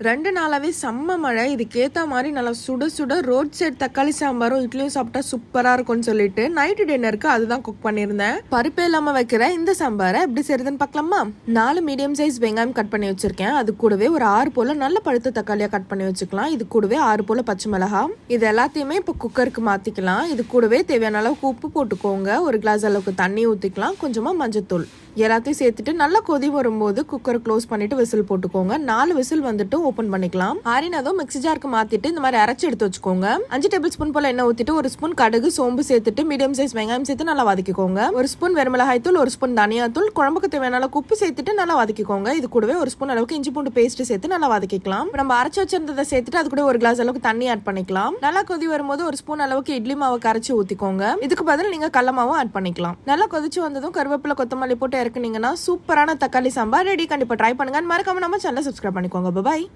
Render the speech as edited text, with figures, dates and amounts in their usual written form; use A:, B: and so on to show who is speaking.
A: 2 நாளாவே செம்ம மழை. இதுக்கேத்த மாதிரி நல்லா சுட சுட ரோட் சைட் தக்காளி சாம்பாரும் இட்லியும் சாப்பிட்டா சூப்பரா இருக்கும்னு சொல்லிட்டு நைட்டு டின்னருக்கு அதுதான் குக் பண்ணியிருந்தேன். பருப்பே இல்லாம வைக்கிற இந்த சாம்பாரை எப்படி செய்யறதுன்னு பார்க்கலாமா? 4 மீடியம் சைஸ் வெங்காயம் கட் பண்ணி வச்சிருக்கேன். அது கூடவே ஒரு 6 போல நல்ல பழுத்த தக்காளியா கட் பண்ணி வச்சுக்கலாம். இது கூடவே 6 போல பச்சை மிளகாய். இது எல்லாத்தையுமே இப்போ குக்கருக்கு மாத்திக்கலாம். இது கூடவே தேவையான அளவுக்கு உப்பு போட்டுக்கோங்க. ஒரு கிளாஸ் அளவுக்கு தண்ணி ஊத்திக்கலாம். கொஞ்சமா மஞ்சத்தூள் எல்லாத்தையும் சேர்த்துட்டு நல்லா கொதி வரும்போது குக்கரை க்ளோஸ் பண்ணிட்டு விசில் போட்டுக்கோங்க. 4 விசில் வந்துட்டு ஓபன் பண்ணிக்கலாம். ஆறினதும் மிக்ஸி ஜாருக்கு மாத்திட்டு இந்த மாதிரி அரைச்சு எடுத்து வச்சுக்கோங்க. 5 டேபிள் ஸ்பூன் போல எண்ணெய் ஊத்திட்டு 1 ஸ்பூன் கடுகு சோம்பு சேர்த்துட்டு மீடியம் சைஸ் வெங்காயம் சேர்த்து நல்லா வதக்கிக்கோங்க. 1 ஸ்பூன் வெறுமிளகாய் தூள், 1 ஸ்பூன் தனியா தூள், குழம்புக்கு தேவையான அளவுக்கு உப்பு சேர்த்துட்டு நல்லா வதக்கிக்கோங்க. இது கூடவே 1 ஸ்பூன் அளவுக்கு இஞ்சி பூண்டு பேஸ்ட் சேர்த்து நல்லா வதக்கிக்கலாம். நம்ம அரைச்சு வச்சிருந்ததை சேர்த்துட்டு அது கூட 1 கிளாஸ் அளவுக்கு தண்ணி ஆட் பண்ணிக்கலாம். நல்லா கொதி வரும்போது 1 ஸ்பூன் அளவுக்கு இட்லி மாவை கரைச்சி ஊத்திக்கோங்க. இதுக்கு பதில் நீங்க கடல மாவும் ஆட் பண்ணிக்கலாம். நல்லா கொதிச்சு வந்ததும் கருவேப்பிலை கொத்தமல்லி போட்டு இறக்குனீங்கன்னா சூப்பரான தக்காளி சாம்பார் ரெடி. கண்டிப்பா ட்ரை பண்ணுங்க. மறக்காம நம்ம சேனலை சப்ஸ்கிரைப் பண்ணிக்கோங்க. பாய்.